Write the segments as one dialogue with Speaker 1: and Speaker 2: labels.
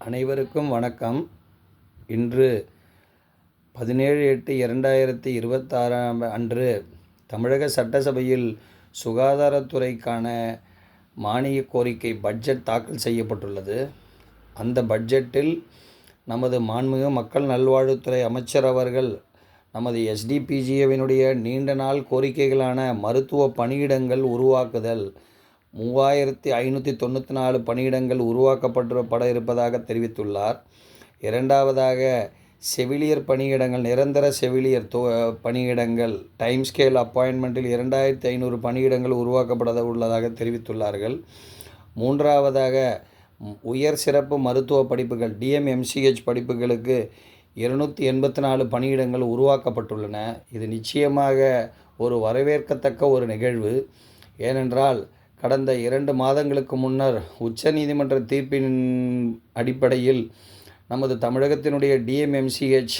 Speaker 1: அனைவருக்கும் வணக்கம். இன்று 17/8/2026 அன்று தமிழக சட்டசபையில் சுகாதாரத்துறைக்கான மானிய கோரிக்கை பட்ஜெட் தாக்கல் செய்யப்பட்டுள்ளது. அந்த பட்ஜெட்டில் நமது மாண்புமிகு மக்கள் நல்வாழ்வுத்துறை அமைச்சர் அவர்கள் நமது எஸ்டிபிஜிஏவினுடைய நீண்ட நாள் கோரிக்கைகளான மருத்துவ பணியிடங்கள் உருவாக்குதல், 3594 பணியிடங்கள் உருவாக்கப்பட இருப்பதாக தெரிவித்துள்ளார். இரண்டாவதாக, செவிலியர் பணியிடங்கள், நிரந்தர செவிலியர் பணியிடங்கள் டைம் ஸ்கேல் அப்பாயின்மெண்ட்டில் 2500 பணியிடங்கள் உருவாக்கப்பட உள்ளதாக தெரிவித்துள்ளார்கள். மூன்றாவதாக, உயர் சிறப்பு மருத்துவ படிப்புகள் டிஎம்எம்சிஹெச் படிப்புகளுக்கு 284 பணியிடங்கள் உருவாக்கப்பட்டுள்ளன. இது நிச்சயமாக ஒரு வரவேற்கத்தக்க ஒரு நிகழ்வு. ஏனென்றால் கடந்த 2 மாதங்களுக்கு முன்னர் உச்சநீதிமன்ற தீர்ப்பின் அடிப்படையில் நமது தமிழகத்தினுடைய டிஎம்எம்சிஹெச்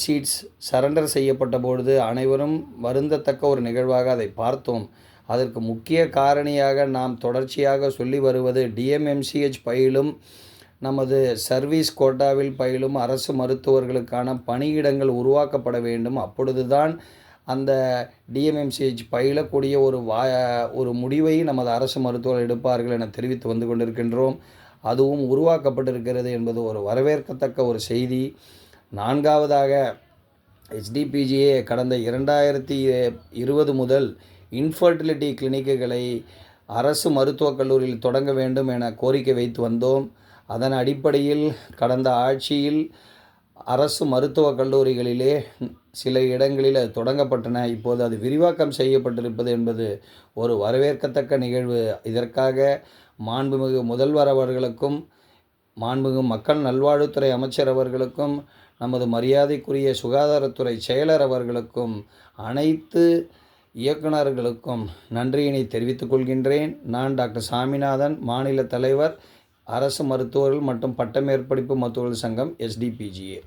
Speaker 1: சீட்ஸ் சரண்டர் செய்யப்பட்ட பொழுது அனைவரும் வருந்தத்தக்க ஒரு நிகழ்வாக அதை பார்த்தோம். அதற்கு முக்கிய காரணியாக நாம் தொடர்ச்சியாக சொல்லி வருவது, டிஎம்எம்சிஹெச் பயிலும் நமது சர்வீஸ் கோட்டாவில் பயிலும் அரசு மருத்துவர்களுக்கான பணியிடங்கள் உருவாக்கப்பட வேண்டும். அப்பொழுதுதான் அந்த டிஎம்எம்சிஹெச் பயிலக்கூடிய ஒரு முடிவை நமது அரசு மருத்துவர்கள் எடுப்பார்கள் என தெரிவித்து வந்து கொண்டிருக்கின்றோம். அதுவும் உருவாக்கப்பட்டிருக்கிறது என்பது ஒரு வரவேற்கத்தக்க ஒரு செய்தி. நான்காவதாக, எஸ்டிபிஜிஏ கடந்த 2020 முதல் இன்ஃபர்டிலிட்டி கிளினிக்குகளை அரசு மருத்துவக் கல்லூரியில் தொடங்க வேண்டும் என கோரிக்கை வைத்து வந்தோம். அதன் அடிப்படையில் கடந்த ஆட்சியில் அரசு மருத்துவக் கல்லூரிகளிலே சில இடங்களில் அது தொடங்கப்பட்டன. இப்போது அது விரிவாக்கம் செய்யப்பட்டிருப்பது என்பது ஒரு வரவேற்கத்தக்க நிகழ்வு. இதற்காக மாண்புமிகு முதல்வர் அவர்களுக்கும், மாண்புமிகு மக்கள் நல்வாழ்வுத்துறை அமைச்சர் அவர்களுக்கும், நமது மரியாதைக்குரிய சுகாதாரத்துறை செயலர் அவர்களுக்கும், அனைத்து இயக்குநர்களுக்கும் நன்றியினை தெரிவித்துக் கொள்கின்றேன். நான் டாக்டர் சாமிநாதன், மாநில தலைவர், அரசு மருத்துவர்கள் மற்றும் பட்டமேற்படிப்பு மருத்துவர்கள் சங்கம், எஸ்டிபிஜிஏ.